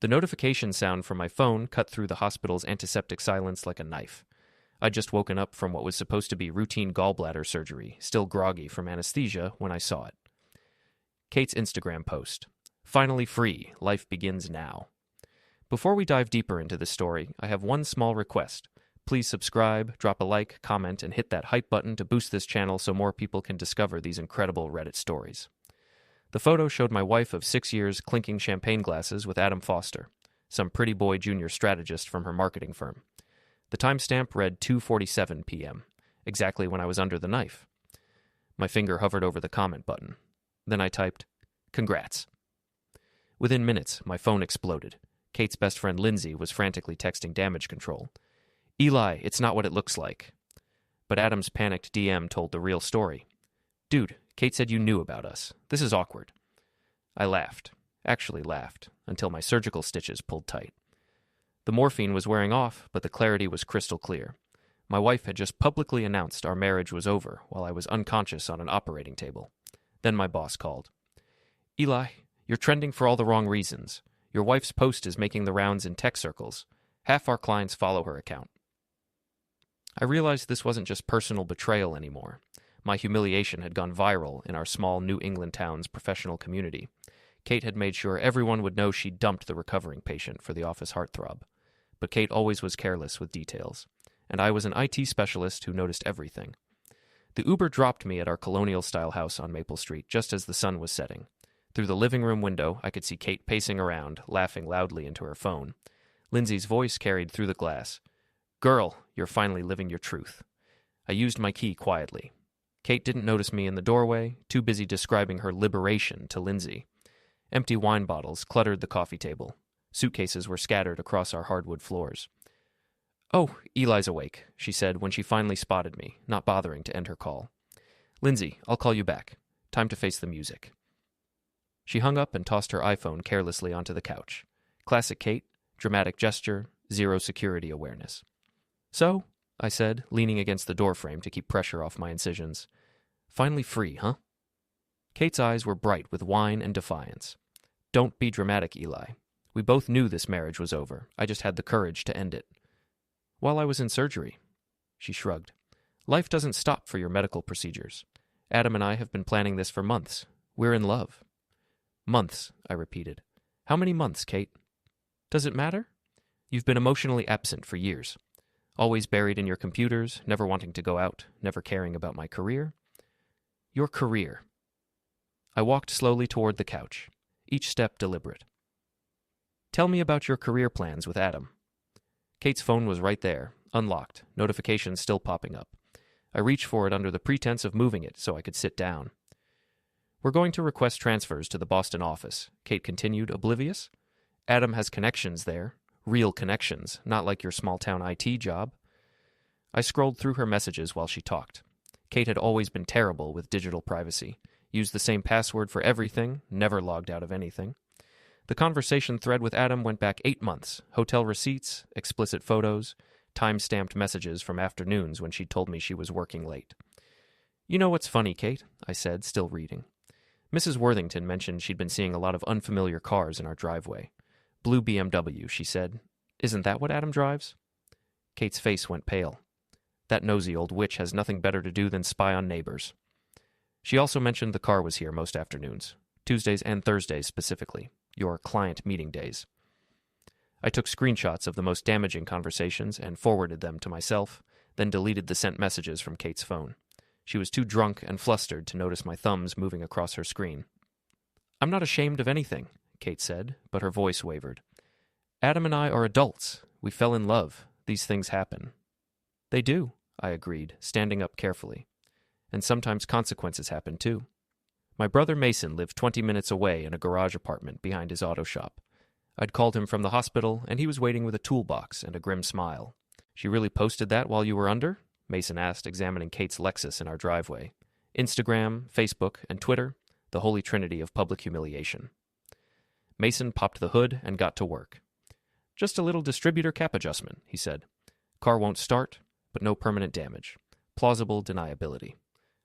The notification sound from my phone cut through the hospital's antiseptic silence like a knife. I'd just woken up from what was supposed to be routine gallbladder surgery, still groggy from anesthesia, when I saw it. Kate's Instagram post. Finally free. Life begins now. Before we dive deeper into this story, I have one small request. Please subscribe, drop a like, comment, and hit that hype button to boost this channel so more people can discover these incredible Reddit stories. The photo showed my wife of 6 years clinking champagne glasses with Adam Foster, some pretty boy junior strategist from her marketing firm. The timestamp read 2:47 p.m., exactly when I was under the knife. My finger hovered over the comment button. Then I typed, "Congrats." Within minutes, my phone exploded. Kate's best friend Lindsay was frantically texting damage control. "Eli, it's not what it looks like." But Adam's panicked DM told the real story. "Dude, Kate said you knew about us. This is awkward." I laughed, until my surgical stitches pulled tight. The morphine was wearing off, but the clarity was crystal clear. My wife had just publicly announced our marriage was over while I was unconscious on an operating table. Then my boss called. "Eli, you're trending for all the wrong reasons. Your wife's post is making the rounds in tech circles. Half our clients follow her account." I realized this wasn't just personal betrayal anymore. My humiliation had gone viral in our small New England town's professional community. Kate had made sure everyone would know she dumped the recovering patient for the office heartthrob. But Kate always was careless with details, and I was an IT specialist who noticed everything. The Uber dropped me at our colonial-style house on Maple Street just as the sun was setting. Through the living room window, I could see Kate pacing around, laughing loudly into her phone. Lindsay's voice carried through the glass. "Girl, you're finally living your truth." I used my key quietly. Kate didn't notice me in the doorway, too busy describing her liberation to Lindsay. Empty wine bottles cluttered the coffee table. Suitcases were scattered across our hardwood floors. "Oh, Eli's awake," she said when she finally spotted me, not bothering to end her call. "Lindsay, I'll call you back. Time to face the music." She hung up and tossed her iPhone carelessly onto the couch. Classic Kate, dramatic gesture, zero security awareness. "So," I said, leaning against the doorframe to keep pressure off my incisions. "Finally free, huh?" Kate's eyes were bright with wine and defiance. "Don't be dramatic, Eli. We both knew this marriage was over. I just had the courage to end it." "While I was in surgery." She shrugged. "Life doesn't stop for your medical procedures. Adam and I have been planning this for months. We're in love." "Months," I repeated. "How many months, Kate?" "Does it matter? You've been emotionally absent for years. Always buried in your computers, never wanting to go out, never caring about my career." "Your career." I walked slowly toward the couch, each step deliberate. "Tell me about your career plans with Adam." Kate's phone was right there, unlocked, notifications still popping up. I reached for it under the pretense of moving it so I could sit down. "We're going to request transfers to the Boston office," Kate continued, oblivious. "Adam has connections there. Real connections, not like your small-town IT job." I scrolled through her messages while she talked. Kate had always been terrible with digital privacy. Used the same password for everything, never logged out of anything. The conversation thread with Adam went back 8 months. Hotel receipts, explicit photos, time-stamped messages from afternoons when she told me she was working late. "You know what's funny, Kate?" I said, still reading. "Mrs. Worthington mentioned she'd been seeing a lot of unfamiliar cars in our driveway. Blue BMW, she said. Isn't that what Adam drives?" Kate's face went pale. "That nosy old witch has nothing better to do than spy on neighbors." She also mentioned the car was here most afternoons, Tuesdays and Thursdays specifically, your client meeting days. I took screenshots of the most damaging conversations and forwarded them to myself, then deleted the sent messages from Kate's phone. She was too drunk and flustered to notice my thumbs moving across her screen. "I'm not ashamed of anything," Kate said, but her voice wavered. "Adam and I are adults. We fell in love. These things happen." "They do," I agreed, standing up carefully. "And sometimes consequences happen, too." My brother Mason lived 20 minutes away in a garage apartment behind his auto shop. I'd called him from the hospital, and he was waiting with a toolbox and a grim smile. "She really posted that while you were under?" Mason asked, examining Kate's Lexus in our driveway. Instagram, Facebook, and Twitter, the holy trinity of public humiliation. Mason popped the hood and got to work. "Just a little distributor cap adjustment," he said. "Car won't start, but no permanent damage. Plausible deniability."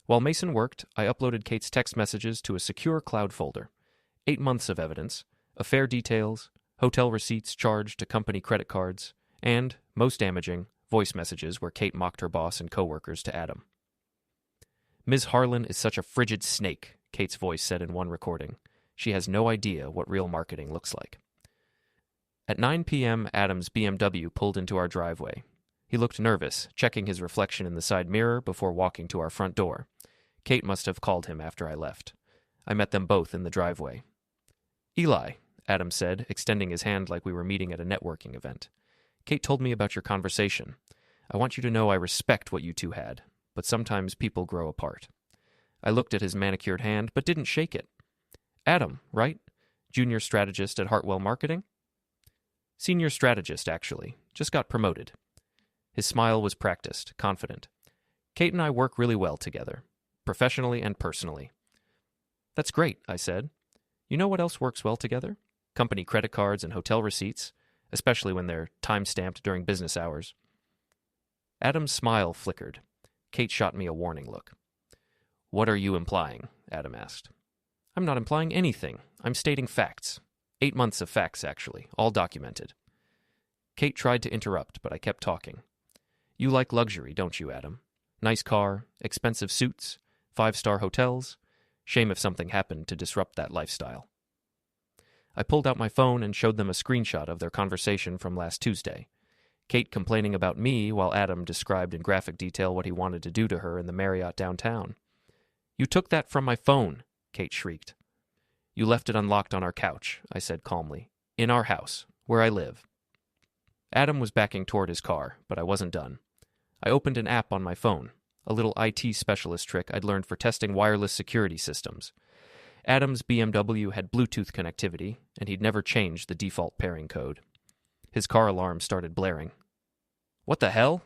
While Mason worked, I uploaded Kate's text messages to a secure cloud folder. 8 months of evidence, affair details, hotel receipts charged to company credit cards, and, most damaging, voice messages where Kate mocked her boss and coworkers to Adam. "Ms. Harlan is such a frigid snake," Kate's voice said in one recording. "She has no idea what real marketing looks like." At 9 p.m., Adam's BMW pulled into our driveway. He looked nervous, checking his reflection in the side mirror before walking to our front door. Kate must have called him after I left. I met them both in the driveway. "Eli," Adam said, extending his hand like we were meeting at a networking event. "Kate told me about your conversation. I want you to know I respect what you two had, but sometimes people grow apart." I looked at his manicured hand, but didn't shake it. "Adam, right? Junior strategist at Hartwell Marketing?" "Senior strategist, actually. Just got promoted." His smile was practiced, confident. "Kate and I work really well together, professionally and personally." "That's great," I said. "You know what else works well together? Company credit cards and hotel receipts, especially when they're time-stamped during business hours." Adam's smile flickered. Kate shot me a warning look. "What are you implying?" Adam asked. "I'm not implying anything. I'm stating facts. 8 months of facts, actually, all documented." Kate tried to interrupt, but I kept talking. "You like luxury, don't you, Adam? Nice car, expensive suits, 5-star hotels. Shame if something happened to disrupt that lifestyle." I pulled out my phone and showed them a screenshot of their conversation from last Tuesday. Kate complaining about me while Adam described in graphic detail what he wanted to do to her in the Marriott downtown. "You took that from my phone," Kate shrieked. "You left it unlocked on our couch," I said calmly. "In our house, where I live." Adam was backing toward his car, but I wasn't done. I opened an app on my phone, a little IT specialist trick I'd learned for testing wireless security systems. Adam's BMW had Bluetooth connectivity, and he'd never changed the default pairing code. His car alarm started blaring. "What the hell?"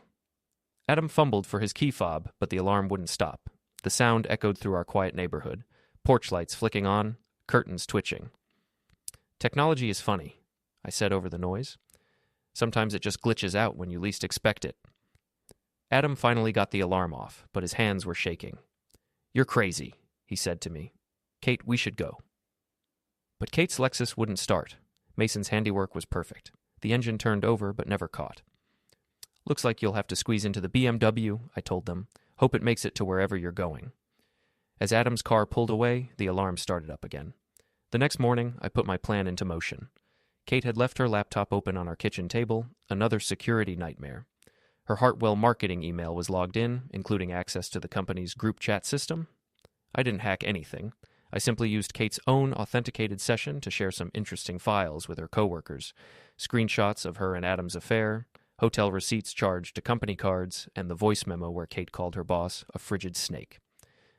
Adam fumbled for his key fob, but the alarm wouldn't stop. The sound echoed through our quiet neighborhood, porch lights flicking on, curtains twitching. "Technology is funny," I said over the noise. "Sometimes it just glitches out when you least expect it." Adam finally got the alarm off, but his hands were shaking. "You're crazy," he said to me. "Kate, we should go." But Kate's Lexus wouldn't start. Mason's handiwork was perfect. The engine turned over, but never caught. "Looks like you'll have to squeeze into the BMW," I told them. "Hope it makes it to wherever you're going." As Adam's car pulled away, the alarm started up again. The next morning, I put my plan into motion. Kate had left her laptop open on our kitchen table, another security nightmare. Her Hartwell Marketing email was logged in, including access to the company's group chat system. I didn't hack anything. I simply used Kate's own authenticated session to share some interesting files with her coworkers, screenshots of her and Adam's affair, hotel receipts charged to company cards, and the voice memo where Kate called her boss a frigid snake.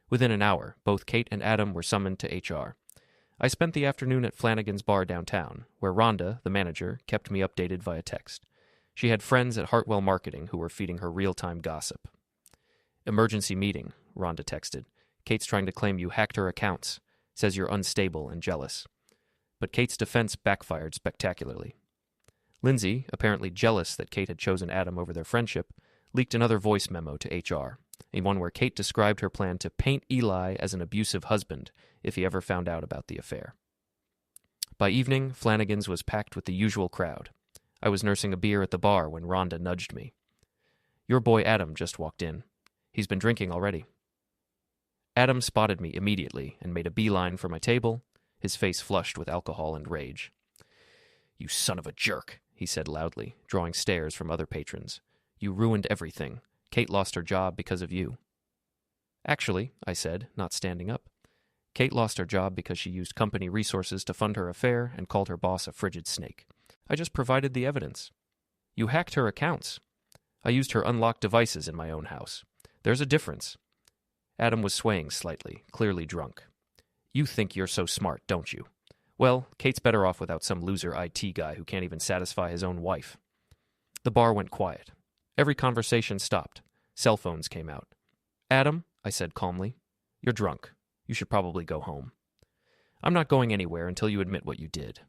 Within an hour, both Kate and Adam were summoned to HR. I spent the afternoon at Flanagan's bar downtown, where Rhonda, the manager, kept me updated via text. She had friends at Hartwell Marketing who were feeding her real-time gossip. "Emergency meeting," Rhonda texted. "Kate's trying to claim you hacked her accounts. Says you're unstable and jealous." But Kate's defense backfired spectacularly. Lindsay, apparently jealous that Kate had chosen Adam over their friendship, leaked another voice memo to HR, one where Kate described her plan to paint Eli as an abusive husband if he ever found out about the affair. By evening, Flanagan's was packed with the usual crowd. I was nursing a beer at the bar when Rhonda nudged me. "Your boy Adam just walked in. He's been drinking already." Adam spotted me immediately and made a beeline for my table, his face flushed with alcohol and rage. "You son of a jerk," he said loudly, drawing stares from other patrons. "You ruined everything. Kate lost her job because of you." "Actually," I said, not standing up, "Kate lost her job because she used company resources to fund her affair and called her boss a frigid snake. I just provided the evidence." "You hacked her accounts." "I used her unlocked devices in my own house. There's a difference." Adam was swaying slightly, clearly drunk. "You think you're so smart, don't you? Well, Kate's better off without some loser IT guy who can't even satisfy his own wife." The bar went quiet. Every conversation stopped. Cell phones came out. "Adam," I said calmly, "you're drunk. You should probably go home." "I'm not going anywhere until you admit what you did.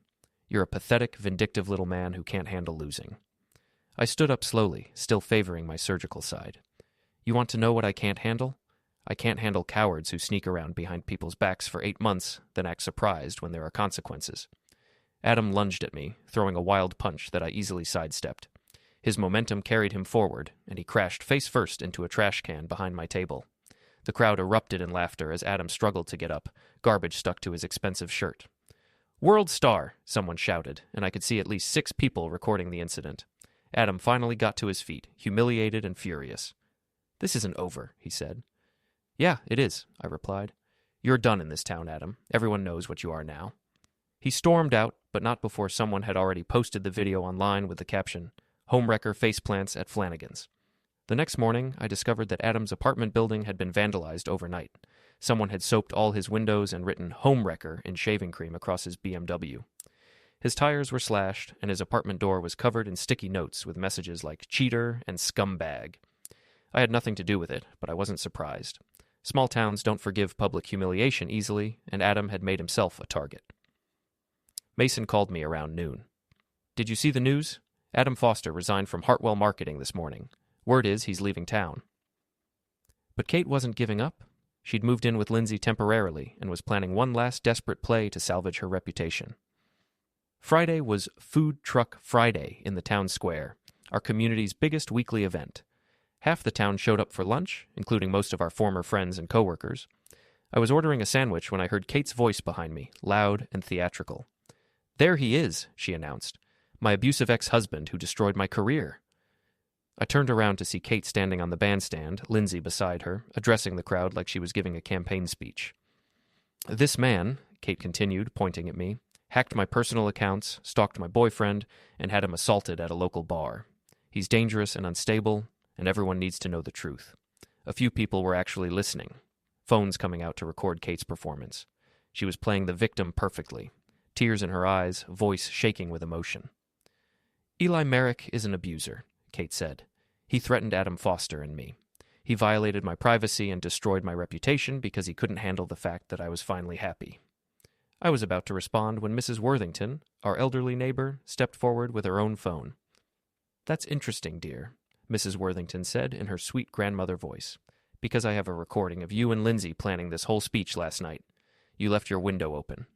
You're a pathetic, vindictive little man who can't handle losing." I stood up slowly, still favoring my surgical side. "You want to know what I can't handle? I can't handle cowards who sneak around behind people's backs for 8 months, then act surprised when there are consequences. Adam lunged at me, throwing a wild punch that I easily sidestepped. His momentum carried him forward, and he crashed face first into a trash can behind my table. The crowd erupted in laughter as Adam struggled to get up, garbage stuck to his expensive shirt. "World star!" someone shouted, and I could see at least 6 people recording the incident. Adam finally got to his feet, humiliated and furious. "This isn't over," he said. "Yeah, it is," I replied. "You're done in this town, Adam. Everyone knows what you are now." He stormed out, but not before someone had already posted the video online with the caption, "Homewrecker faceplants at Flanagan's." The next morning, I discovered that Adam's apartment building had been vandalized overnight. Someone had soaped all his windows and written "Homewrecker" in shaving cream across his BMW. His tires were slashed, and his apartment door was covered in sticky notes with messages like "cheater" and "scumbag." I had nothing to do with it, but I wasn't surprised. Small towns don't forgive public humiliation easily, and Adam had made himself a target. Mason called me around noon. "Did you see the news? Adam Foster resigned from Hartwell Marketing this morning. Word is he's leaving town." But Kate wasn't giving up. She'd moved in with Lindsay temporarily and was planning one last desperate play to salvage her reputation. Friday was Food Truck Friday in the town square, our community's biggest weekly event. Half the town showed up for lunch, including most of our former friends and coworkers. I was ordering a sandwich when I heard Kate's voice behind me, loud and theatrical. "There he is," she announced. "My abusive ex-husband who destroyed my career." I turned around to see Kate standing on the bandstand, Lindsay beside her, addressing the crowd like she was giving a campaign speech. "This man," Kate continued, pointing at me, "hacked my personal accounts, stalked my boyfriend, and had him assaulted at a local bar. He's dangerous and unstable, and everyone needs to know the truth." A few people were actually listening, phones coming out to record Kate's performance. She was playing the victim perfectly, tears in her eyes, voice shaking with emotion. "Eli Merrick is an abuser," Kate said. "He threatened Adam Foster and me. He violated my privacy and destroyed my reputation because he couldn't handle the fact that I was finally happy." I was about to respond when Mrs. Worthington, our elderly neighbor, stepped forward with her own phone. "That's interesting, dear," Mrs. Worthington said in her sweet grandmother voice, "because I have a recording of you and Lindsay planning this whole speech last night. You left your window open."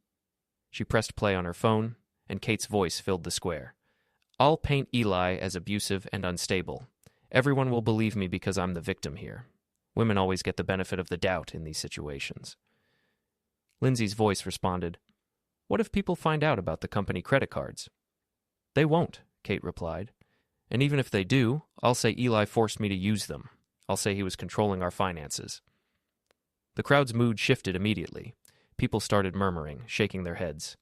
She pressed play on her phone, and Kate's voice filled the square. "I'll paint Eli as abusive and unstable. Everyone will believe me because I'm the victim here. Women always get the benefit of the doubt in these situations." Lindsay's voice responded, "What if people find out about the company credit cards?" "They won't," Kate replied. "And even if they do, I'll say Eli forced me to use them. I'll say he was controlling our finances." The crowd's mood shifted immediately. People started murmuring, shaking their heads.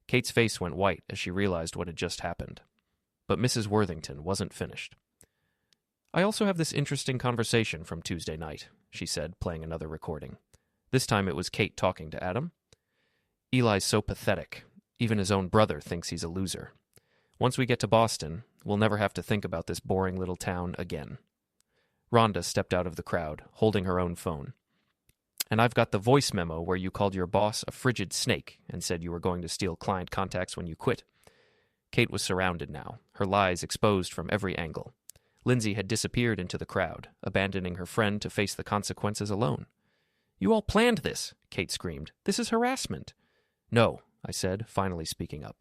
Kate's face went white as she realized what had just happened. But Mrs. Worthington wasn't finished. "I also have this interesting conversation from Tuesday night," she said, playing another recording. This time it was Kate talking to Adam. "Eli's so pathetic. Even his own brother thinks he's a loser. Once we get to Boston, we'll never have to think about this boring little town again." Rhonda stepped out of the crowd, holding her own phone. "And I've got the voice memo where you called your boss a frigid snake and said you were going to steal client contacts when you quit." Kate was surrounded now, her lies exposed from every angle. Lindsay had disappeared into the crowd, abandoning her friend to face the consequences alone. "You all planned this," Kate screamed. "This is harassment." "No," I said, finally speaking up.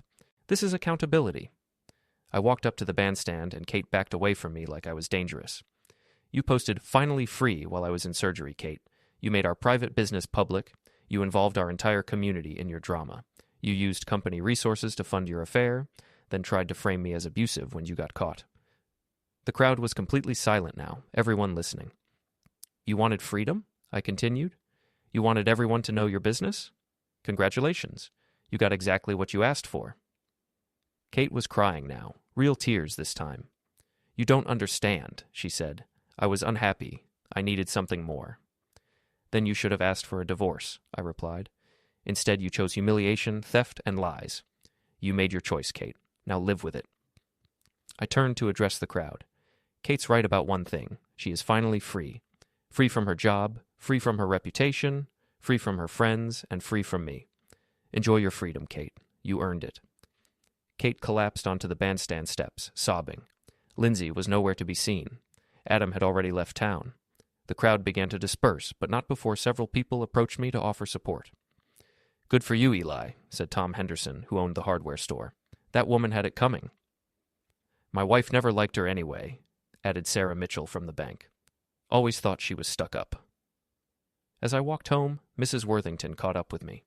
"This is accountability." I walked up to the bandstand, and Kate backed away from me like I was dangerous. "You posted 'finally free' while I was in surgery, Kate. You made our private business public. You involved our entire community in your drama. You used company resources to fund your affair, then tried to frame me as abusive when you got caught." The crowd was completely silent now, everyone listening. "You wanted freedom?" I continued. "You wanted everyone to know your business? Congratulations. You got exactly what you asked for." Kate was crying now, real tears this time. "You don't understand," she said. "I was unhappy. I needed something more." "Then you should have asked for a divorce," I replied. "Instead, you chose humiliation, theft, and lies. You made your choice, Kate. Now live with it." I turned to address the crowd. Kate's right about one thing. She is finally free. Free from her job, free from her reputation, free from her friends, and free from me. Enjoy your freedom, Kate. You earned it. Kate collapsed onto the bandstand steps, sobbing. Lindsay was nowhere to be seen. Adam had already left town. The crowd began to disperse, but not before several people approached me to offer support. Good for you, Eli, said Tom Henderson, who owned the hardware store. That woman had it coming. My wife never liked her anyway, added Sarah Mitchell from the bank. Always thought she was stuck up. As I walked home, Mrs. Worthington caught up with me.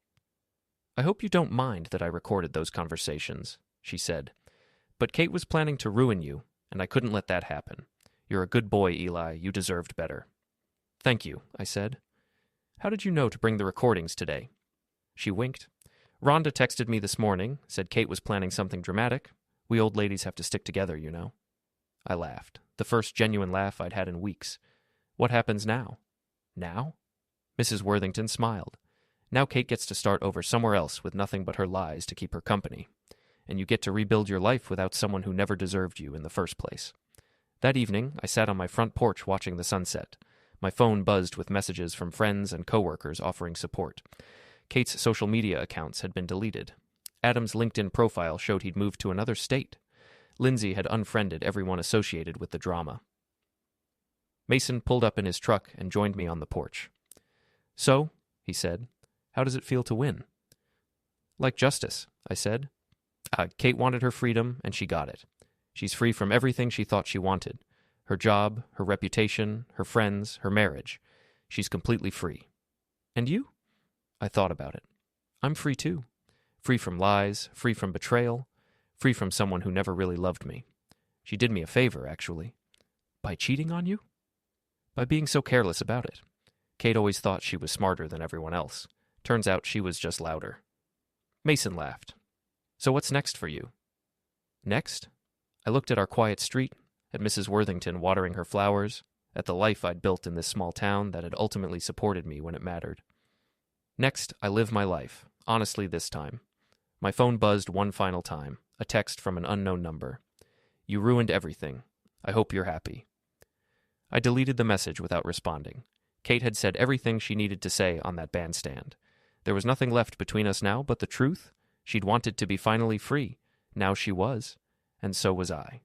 I hope you don't mind that I recorded those conversations, she said. But Kate was planning to ruin you, and I couldn't let that happen. You're a good boy, Eli. You deserved better. Thank you, I said. How did you know to bring the recordings today? She winked. Rhonda texted me this morning, said Kate was planning something dramatic. We old ladies have to stick together, you know. I laughed, the first genuine laugh I'd had in weeks. What happens now? Now? Mrs. Worthington smiled. Now Kate gets to start over somewhere else with nothing but her lies to keep her company. And you get to rebuild your life without someone who never deserved you in the first place. That evening, I sat on my front porch watching the sunset. My phone buzzed with messages from friends and coworkers offering support. Kate's social media accounts had been deleted. Adam's LinkedIn profile showed he'd moved to another state. Lindsay had unfriended everyone associated with the drama. Mason pulled up in his truck and joined me on the porch. So, he said, how does it feel to win? Like justice, I said. Kate wanted her freedom, and she got it. She's free from everything she thought she wanted. Her job, her reputation, her friends, her marriage. She's completely free. And you? I thought about it. I'm free too. Free from lies, free from betrayal, free from someone who never really loved me. She did me a favor, actually. By cheating on you? By being so careless about it. Kate always thought she was smarter than everyone else. Turns out she was just louder. Mason laughed. So what's next for you? Next? I looked at our quiet street, at Mrs. Worthington watering her flowers, at the life I'd built in this small town that had ultimately supported me when it mattered. Next, I live my life, honestly this time. My phone buzzed one final time, a text from an unknown number. You ruined everything. I hope you're happy. I deleted the message without responding. Kate had said everything she needed to say on that bandstand. There was nothing left between us now but the truth. She'd wanted to be finally free. Now she was, and so was I.